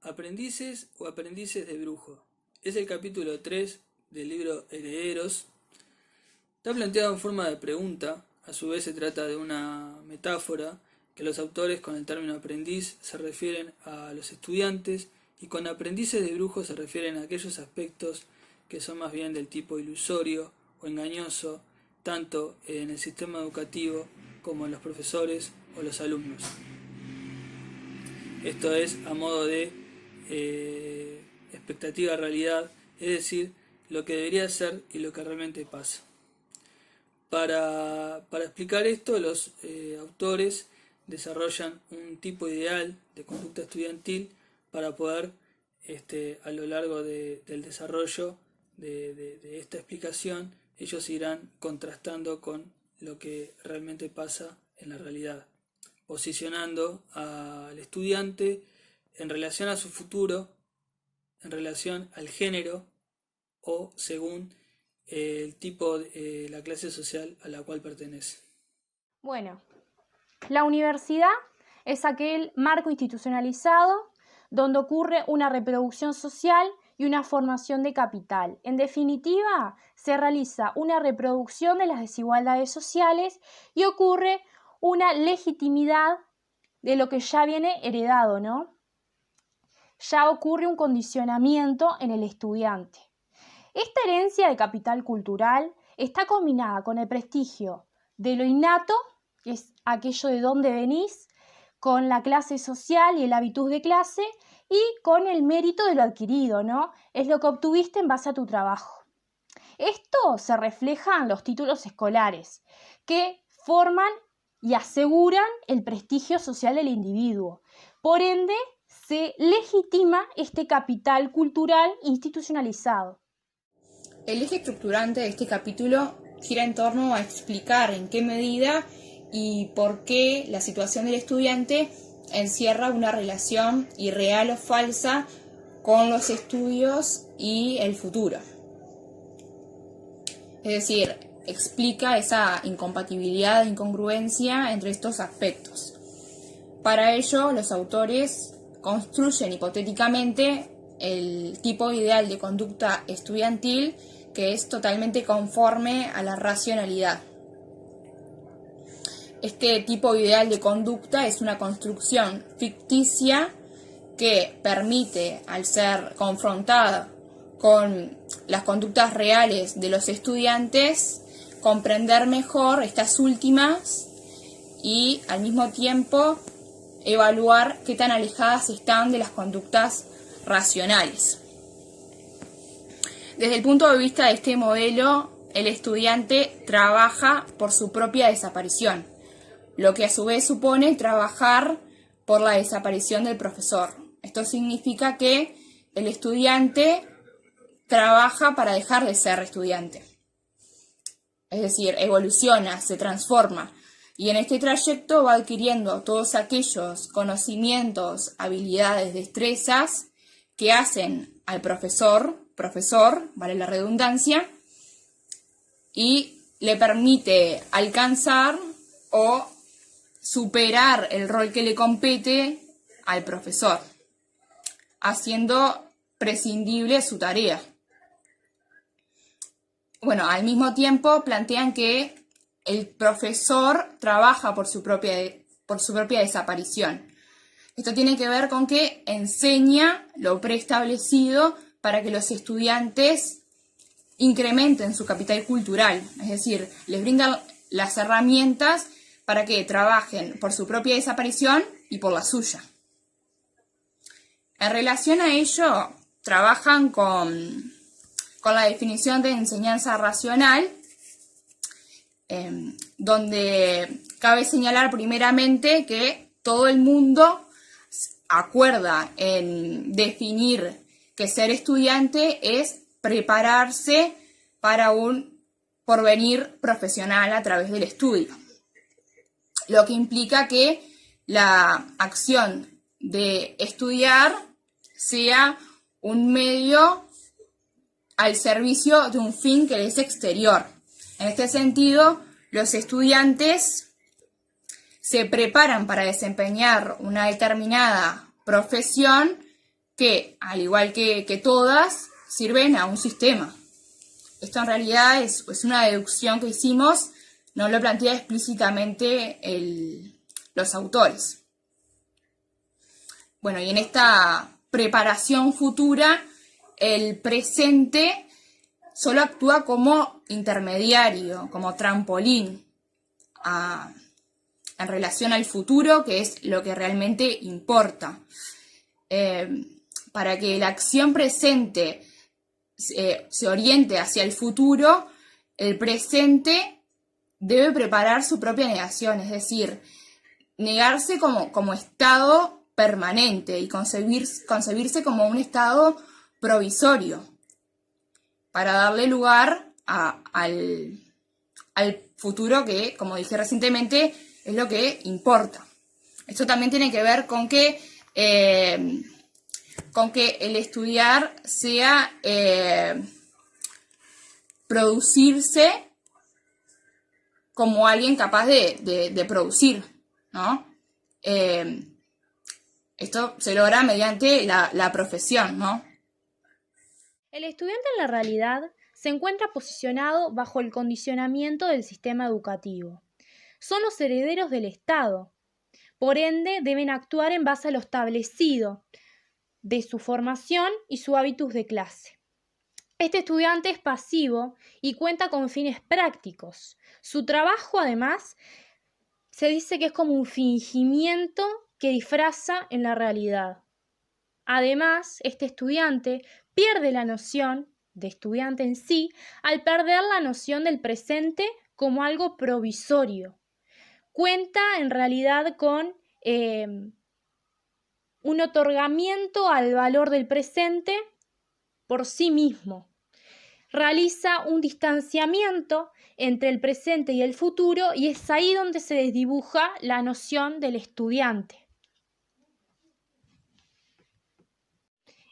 Aprendices o aprendices de brujo. Es el capítulo 3 del libro Herederos. Está planteado en forma de pregunta, a su vez se trata de una metáfora que los autores con el término aprendiz se refieren a los estudiantes y con aprendices de brujo se refieren a aquellos aspectos que son más bien del tipo ilusorio o engañoso, tanto en el sistema educativo como en los profesores o los alumnos. Esto es a modo de expectativa realidad, es decir, lo que debería ser y lo que realmente pasa. Para explicar esto, los autores desarrollan un tipo ideal de conducta estudiantil para poder, a lo largo del desarrollo de esta explicación, ellos irán contrastando con lo que realmente pasa en la realidad, posicionando al estudiante en relación a su futuro, en relación al género o según el tipo de la clase social a la cual pertenece. Bueno, la universidad es aquel marco institucionalizado donde ocurre una reproducción social y una formación de capital. En definitiva, se realiza una reproducción de las desigualdades sociales y ocurre una legitimidad de lo que ya viene heredado, ¿no? Ya ocurre un condicionamiento en el estudiante. Esta herencia de capital cultural está combinada con el prestigio de lo innato, que es aquello de dónde venís, con la clase social y el habitus de clase, y con el mérito de lo adquirido, ¿no? Es lo que obtuviste en base a tu trabajo. Esto se refleja en los títulos escolares, que forman y aseguran el prestigio social del individuo. Por ende, se legitima este capital cultural institucionalizado. El eje estructurante de este capítulo gira en torno a explicar en qué medida y por qué la situación del estudiante encierra una relación irreal o falsa con los estudios y el futuro. Es decir, explica esa incompatibilidad e incongruencia entre estos aspectos. Para ello, los autores construyen hipotéticamente el tipo ideal de conducta estudiantil que es totalmente conforme a la racionalidad. Este tipo ideal de conducta es una construcción ficticia que permite, al ser confrontada con las conductas reales de los estudiantes, comprender mejor estas últimas y, al mismo tiempo, evaluar qué tan alejadas están de las conductas racionales. Desde el punto de vista de este modelo, el estudiante trabaja por su propia desaparición, lo que a su vez supone trabajar por la desaparición del profesor. Esto significa que el estudiante trabaja para dejar de ser estudiante. Es decir, evoluciona, se transforma. Y en este trayecto va adquiriendo todos aquellos conocimientos, habilidades, destrezas que hacen al profesor, vale la redundancia, y le permite alcanzar o superar el rol que le compete al profesor, haciendo prescindible su tarea. Bueno, al mismo tiempo plantean que el profesor trabaja por su propia desaparición. Esto tiene que ver con que enseña lo preestablecido para que los estudiantes incrementen su capital cultural, es decir, les brindan las herramientas para que trabajen por su propia desaparición y por la suya. En relación a ello, trabajan con la definición de enseñanza racional, donde cabe señalar primeramente que todo el mundo acuerda en definir que ser estudiante es prepararse para un porvenir profesional a través del estudio, lo que implica que la acción de estudiar sea un medio al servicio de un fin que es exterior. En este sentido, los estudiantes se preparan para desempeñar una determinada profesión que, al igual que todas, sirven a un sistema. Esto en realidad es una deducción que hicimos, no lo plantea explícitamente los autores. Bueno, y en esta preparación futura, el presente solo actúa como intermediario, como trampolín en relación al futuro, que es lo que realmente importa. Para que la acción presente se oriente hacia el futuro, el presente debe preparar su propia negación, es decir, negarse como estado permanente y concebirse como un estado provisorio para darle lugar al futuro que, como dije recientemente, es lo que importa. Esto también tiene que ver con que el estudiar sea producirse como alguien capaz de producir, ¿no? Esto se logra mediante la profesión, ¿no? El estudiante en la realidad se encuentra posicionado bajo el condicionamiento del sistema educativo. Son los herederos del Estado. Por ende, deben actuar en base a lo establecido de su formación y su hábitus de clase. Este estudiante es pasivo y cuenta con fines prácticos. Su trabajo, además, se dice que es como un fingimiento que disfraza en la realidad. Además, este estudiante pierde la noción de estudiante en sí al perder la noción del presente como algo provisorio. Cuenta en realidad con un otorgamiento al valor del presente por sí mismo. Realiza un distanciamiento entre el presente y el futuro y es ahí donde se desdibuja la noción del estudiante.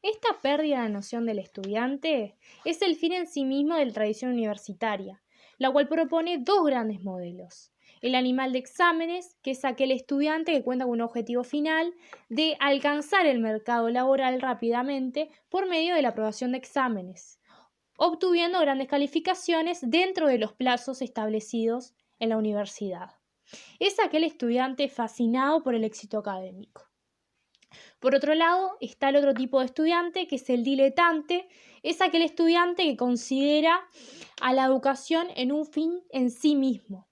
Esta pérdida de la noción del estudiante es el fin en sí mismo de la tradición universitaria, la cual propone dos grandes modelos. El animal de exámenes, que es aquel estudiante que cuenta con un objetivo final de alcanzar el mercado laboral rápidamente por medio de la aprobación de exámenes, obtuviendo grandes calificaciones dentro de los plazos establecidos en la universidad. Es aquel estudiante fascinado por el éxito académico. Por otro lado, está el otro tipo de estudiante, que es el diletante. Es aquel estudiante que considera a la educación en un fin en sí mismo.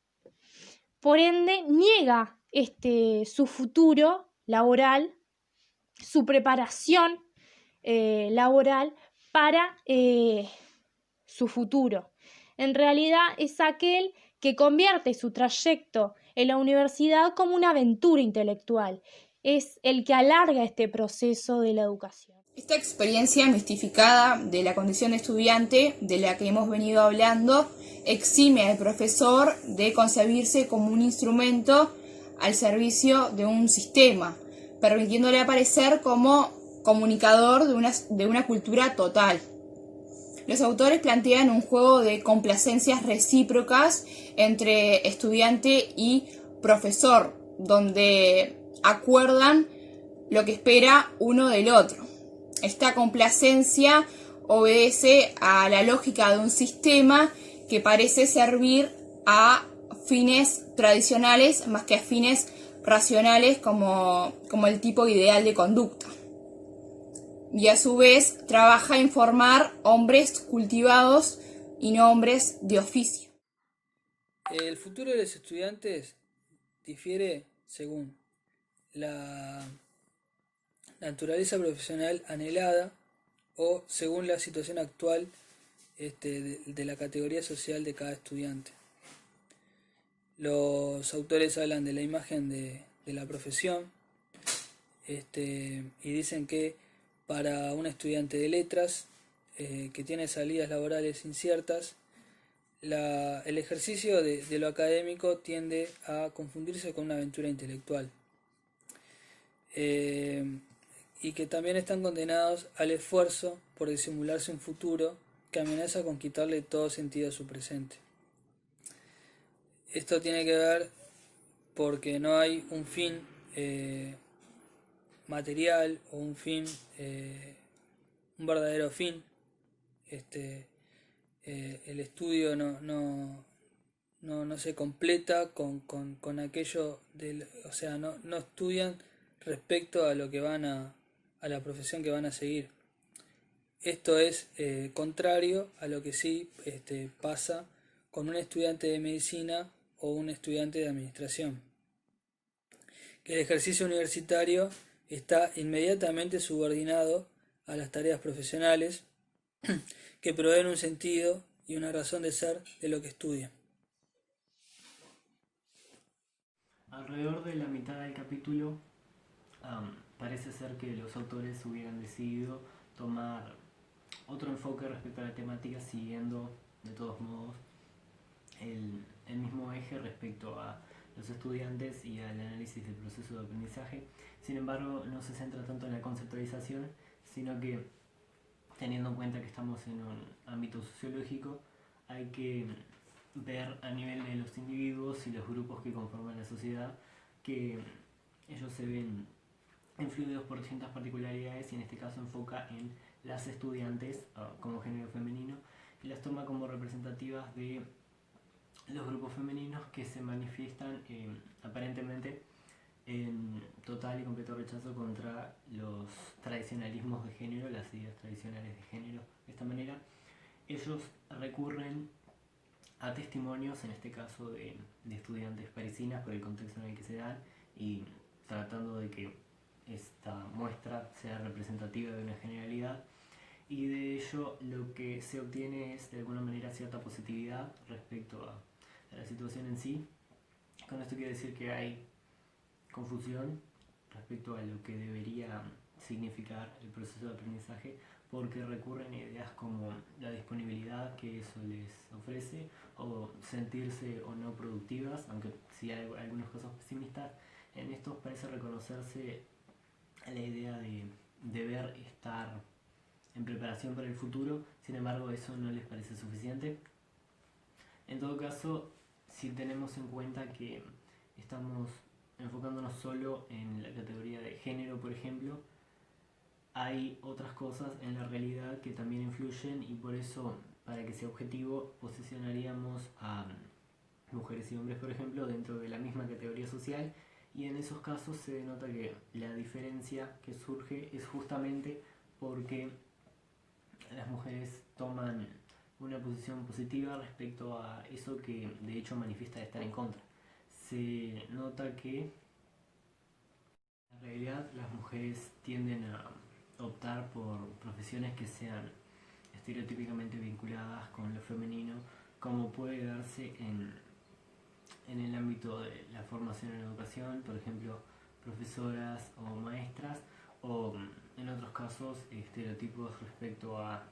Por ende, niega su futuro laboral, su preparación laboral para su futuro. En realidad es aquel que convierte su trayecto en la universidad como una aventura intelectual. Es el que alarga este proceso de la educación. Esta experiencia mistificada de la condición de estudiante, de la que hemos venido hablando, exime al profesor de concebirse como un instrumento al servicio de un sistema, permitiéndole aparecer como comunicador de una cultura total. Los autores plantean un juego de complacencias recíprocas entre estudiante y profesor, donde acuerdan lo que espera uno del otro. Esta complacencia obedece a la lógica de un sistema que parece servir a fines tradicionales más que a fines racionales como el tipo ideal de conducta. Y a su vez trabaja en formar hombres cultivados y no hombres de oficio. El futuro de los estudiantes difiere según la naturaleza profesional anhelada o según la situación actual de la categoría social de cada estudiante. Los autores hablan de la imagen de la profesión y dicen que para un estudiante de letras que tiene salidas laborales inciertas, el ejercicio de lo académico tiende a confundirse con una aventura intelectual. Y que también están condenados al esfuerzo por disimularse un futuro que amenaza con quitarle todo sentido a su presente. Esto tiene que ver porque no hay un fin material o un fin, un verdadero fin. El estudio no se completa con aquello o sea, no estudian respecto a lo que a la profesión que van a seguir. Esto es contrario a lo que sí pasa con un estudiante de medicina o un estudiante de administración. Que el ejercicio universitario está inmediatamente subordinado a las tareas profesionales que proveen un sentido y una razón de ser de lo que estudia. Alrededor de la mitad del capítulo parece ser que los autores hubieran decidido tomar otro enfoque respecto a la temática, siguiendo de todos modos el mismo eje respecto a los estudiantes y al análisis del proceso de aprendizaje. Sin embargo, no se centra tanto en la conceptualización, sino que, teniendo en cuenta que estamos en un ámbito sociológico, hay que ver a nivel de los individuos y los grupos que conforman la sociedad que ellos se ven influidos por distintas particularidades, y en este caso enfoca en las estudiantes como género femenino y las toma como representativas de los grupos femeninos que se manifiestan aparentemente en total y completo rechazo contra los tradicionalismos de género, las ideas tradicionales de género. De esta manera, ellos recurren a testimonios, en este caso de estudiantes parisinas, por el contexto en el que se dan, y tratando de que esta muestra sea representativa de una generalidad, y de ello lo que se obtiene es de alguna manera cierta positividad respecto a la situación en sí. Con esto quiero decir que hay confusión respecto a lo que debería significar el proceso de aprendizaje, porque recurren a ideas como la disponibilidad que eso les ofrece, o sentirse o no productivas, aunque sí hay algunos casos pesimistas. En estos parece reconocerse la idea de deber estar en preparación para el futuro. Sin embargo, eso no les parece suficiente. En todo caso, si tenemos en cuenta que estamos enfocándonos solo en la categoría de género, por ejemplo, hay otras cosas en la realidad que también influyen, y por eso, para que sea objetivo, posicionaríamos a mujeres y hombres, por ejemplo, dentro de la misma categoría social, y en esos casos se denota que la diferencia que surge es justamente porque las mujeres toman una posición positiva respecto a eso que de hecho manifiesta estar en contra. Se nota que en realidad las mujeres tienden a optar por profesiones que sean estereotípicamente vinculadas con lo femenino, como puede darse en el ámbito de la formación en educación, por ejemplo, profesoras o maestras, o en otros casos estereotipos respecto a,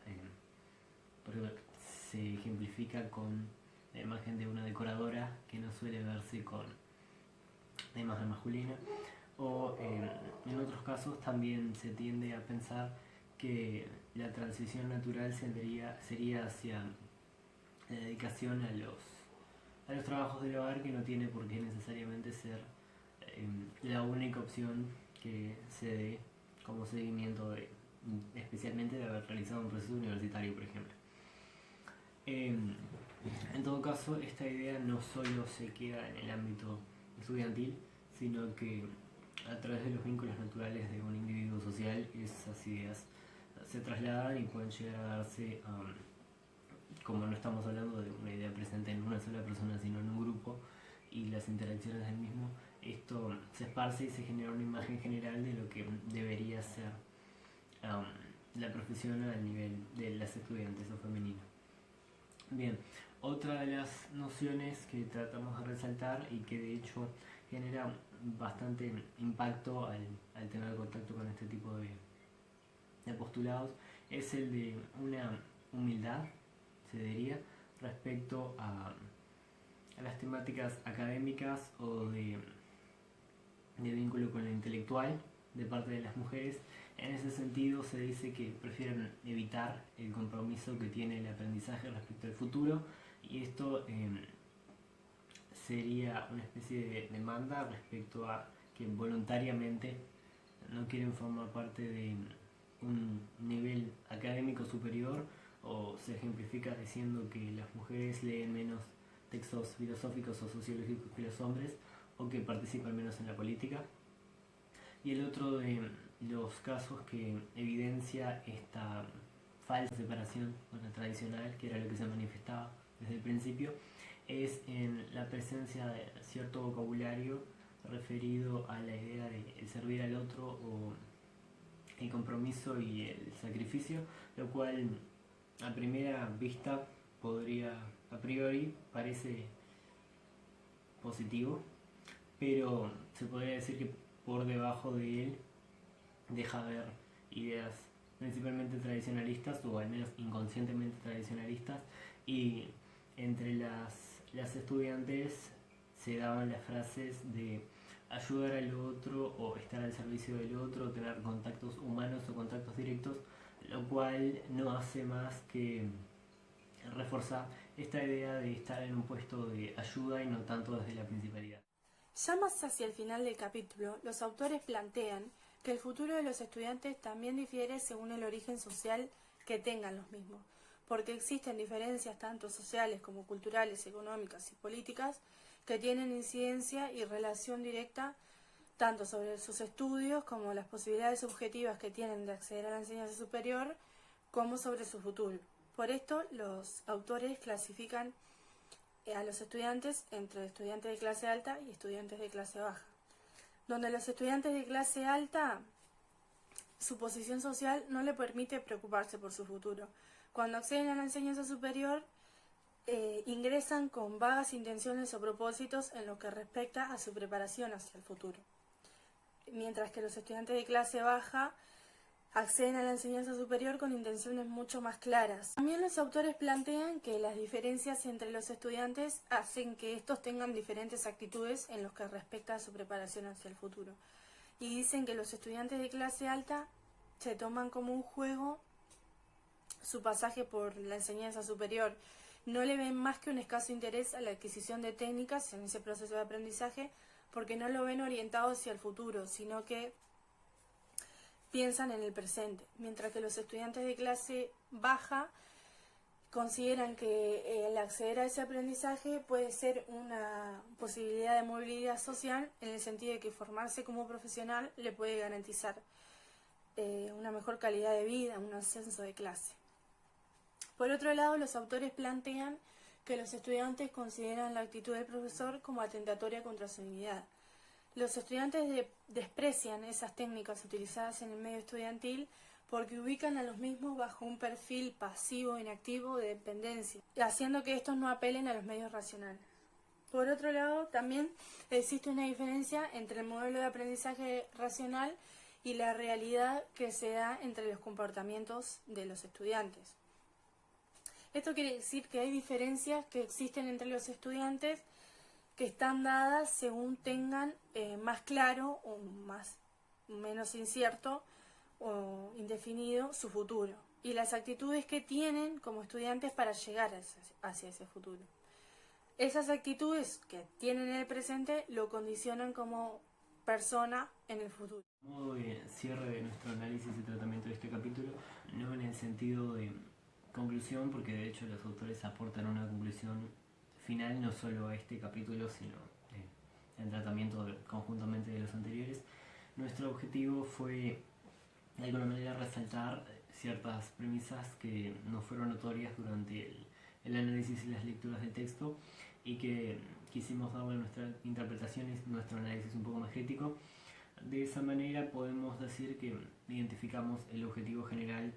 por ejemplo, se ejemplifica con la imagen de una decoradora que no suele verse con la imagen masculina, o en otros casos también se tiende a pensar que la transición natural sería hacia la dedicación a los trabajos del hogar, que no tiene por qué necesariamente ser la única opción que se dé como seguimiento especialmente de haber realizado un proceso universitario, por ejemplo. En todo caso, esta idea no solo se queda en el ámbito estudiantil, sino que a través de los vínculos naturales de un individuo social, esas ideas se trasladan y pueden llegar a darse, como no estamos hablando de una idea presente en una sola persona, sino en un grupo, y las interacciones del mismo, esto se esparce y se genera una imagen general de lo que debería ser la profesión al nivel de las estudiantes o femenino. Bien, otra de las nociones que tratamos de resaltar y que de hecho genera bastante impacto al tener contacto con este tipo de postulados es el de una humildad, se diría, respecto a las temáticas académicas o de vínculo con lo intelectual de parte de las mujeres. En ese sentido se dice que prefieren evitar el compromiso que tiene el aprendizaje respecto al futuro, y esto sería una especie de demanda respecto a que voluntariamente no quieren formar parte de un nivel académico superior, o se ejemplifica diciendo que las mujeres leen menos textos filosóficos o sociológicos que los hombres, o que participan menos en la política. Y el otro de los casos que evidencia esta falsa separación con la tradicional, que era lo que se manifestaba desde el principio, es en la presencia de cierto vocabulario referido a la idea de el servir al otro, o el compromiso y el sacrificio, lo cual a primera vista a priori parece positivo, pero se podría decir que por debajo de él deja ver ideas principalmente tradicionalistas, o al menos inconscientemente tradicionalistas, y entre las estudiantes se daban las frases de ayudar al otro, o estar al servicio del otro, o tener contactos humanos o contactos directos, lo cual no hace más que reforzar esta idea de estar en un puesto de ayuda y no tanto desde la principalidad. Ya más hacia el final del capítulo, los autores plantean que el futuro de los estudiantes también difiere según el origen social que tengan los mismos, porque existen diferencias tanto sociales como culturales, económicas y políticas que tienen incidencia y relación directa tanto sobre sus estudios como las posibilidades subjetivas que tienen de acceder a la enseñanza superior, como sobre su futuro. Por esto, los autores clasifican a los estudiantes entre estudiantes de clase alta y estudiantes de clase baja, donde los estudiantes de clase alta, su posición social no le permite preocuparse por su futuro. Cuando acceden a la enseñanza superior, ingresan con vagas intenciones o propósitos en lo que respecta a su preparación hacia el futuro, mientras que los estudiantes de clase baja acceden a la enseñanza superior con intenciones mucho más claras. También los autores plantean que las diferencias entre los estudiantes hacen que estos tengan diferentes actitudes en lo que respecta a su preparación hacia el futuro. Y dicen que los estudiantes de clase alta se toman como un juego su pasaje por la enseñanza superior. No le ven más que un escaso interés a la adquisición de técnicas en ese proceso de aprendizaje, porque no lo ven orientado hacia el futuro, sino que piensan en el presente, mientras que los estudiantes de clase baja consideran que el acceder a ese aprendizaje puede ser una posibilidad de movilidad social, en el sentido de que formarse como profesional le puede garantizar una mejor calidad de vida, un ascenso de clase. Por otro lado, los autores plantean que los estudiantes consideran la actitud del profesor como atentatoria contra su dignidad. Los estudiantes desprecian esas técnicas utilizadas en el medio estudiantil porque ubican a los mismos bajo un perfil pasivo, inactivo, de dependencia, haciendo que estos no apelen a los medios racionales. Por otro lado, también existe una diferencia entre el modelo de aprendizaje racional y la realidad que se da entre los comportamientos de los estudiantes. Esto quiere decir que hay diferencias que existen entre los estudiantes que están dadas según tengan más claro o menos incierto o indefinido su futuro y las actitudes que tienen como estudiantes para llegar hacia ese futuro. Esas actitudes que tienen en el presente lo condicionan como persona en el futuro. Modo de cierre de nuestro análisis y tratamiento de este capítulo, no en el sentido de conclusión, porque de hecho los autores aportan una conclusión final no solo a este capítulo, sino en tratamiento conjuntamente de los anteriores. Nuestro objetivo fue de alguna manera resaltar ciertas premisas que no fueron notorias durante el análisis y las lecturas del texto, y que quisimos darle nuestra interpretación y nuestro análisis un poco más crítico. De esa manera podemos decir que identificamos el objetivo general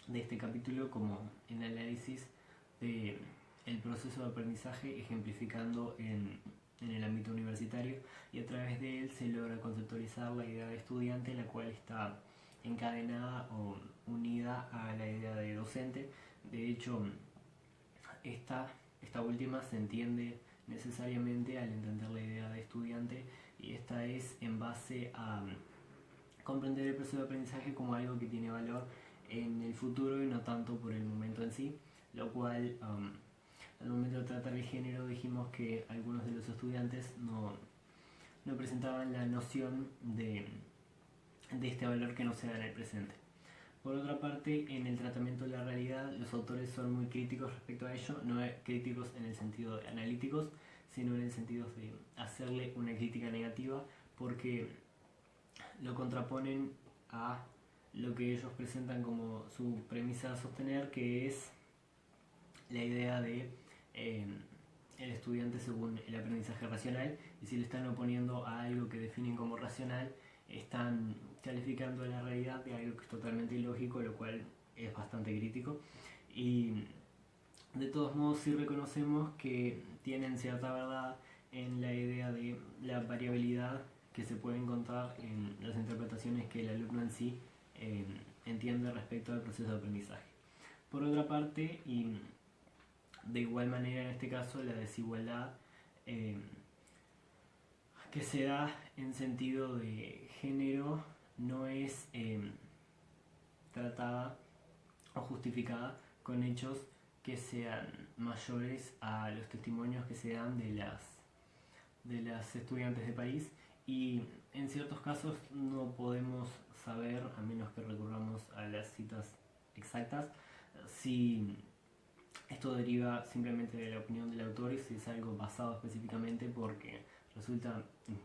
de este capítulo como el análisis del proceso de aprendizaje ejemplificando en el ámbito universitario, y a través de él se logra conceptualizar la idea de estudiante, la cual está encadenada o unida a la idea de docente. De hecho, esta última se entiende necesariamente al entender la idea de estudiante, y esta es en base a comprender el proceso de aprendizaje como algo que tiene valor en el futuro y no tanto por el momento en sí, lo cual al momento de tratar el género dijimos que algunos de los estudiantes no presentaban la noción de de este valor que no se da en el presente. Por otra parte, en el tratamiento de la realidad, los autores son muy críticos respecto a ello, no críticos en el sentido de analíticos, sino en el sentido de hacerle una crítica negativa, porque lo contraponen a lo que ellos presentan como su premisa a sostener, que es la idea de el estudiante según el aprendizaje racional, y si le están oponiendo a algo que definen como racional, están calificando la realidad de algo que es totalmente ilógico, lo cual es bastante crítico. Y de todos modos sí reconocemos que tienen cierta verdad en la idea de la variabilidad que se puede encontrar en las interpretaciones que el alumno en sí entiende respecto al proceso de aprendizaje. Por otra parte, y de igual manera en este caso, la desigualdad que se da en sentido de género no es tratada o justificada con hechos que sean mayores a los testimonios que se dan de las estudiantes de París, y en ciertos casos no podemos saber, a menos que recurramos a las citas exactas, si esto deriva simplemente de la opinión del autor y si es algo basado específicamente, porque resulta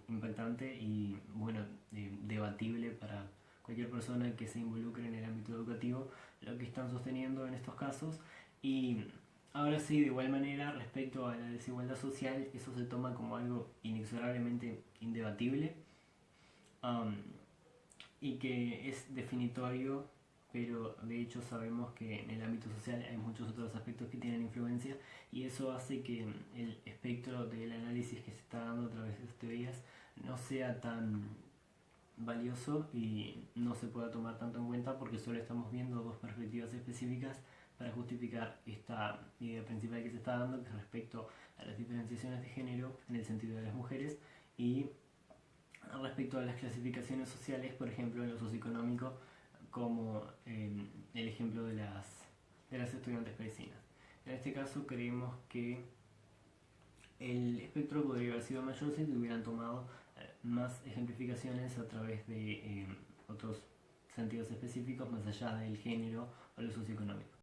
impactante y bueno, debatible para cualquier persona que se involucre en el ámbito educativo lo que están sosteniendo en estos casos. Y ahora sí, de igual manera, respecto a la desigualdad social, eso se toma como algo inexorablemente indebatible, y que es definitorio, pero de hecho sabemos que en el ámbito social hay muchos otros aspectos que tienen influencia, y eso hace que el espectro del análisis que se está dando a través de estas teorías no sea tan valioso y no se pueda tomar tanto en cuenta, porque solo estamos viendo dos perspectivas específicas para justificar esta idea principal que se está dando, que es respecto a las diferenciaciones de género en el sentido de las mujeres, y respecto a las clasificaciones sociales, por ejemplo en lo socioeconómico, como el ejemplo de las estudiantes parisinas. En este caso creemos que el espectro podría haber sido mayor si hubieran tomado más ejemplificaciones a través de otros sentidos específicos más allá del género o lo socioeconómico.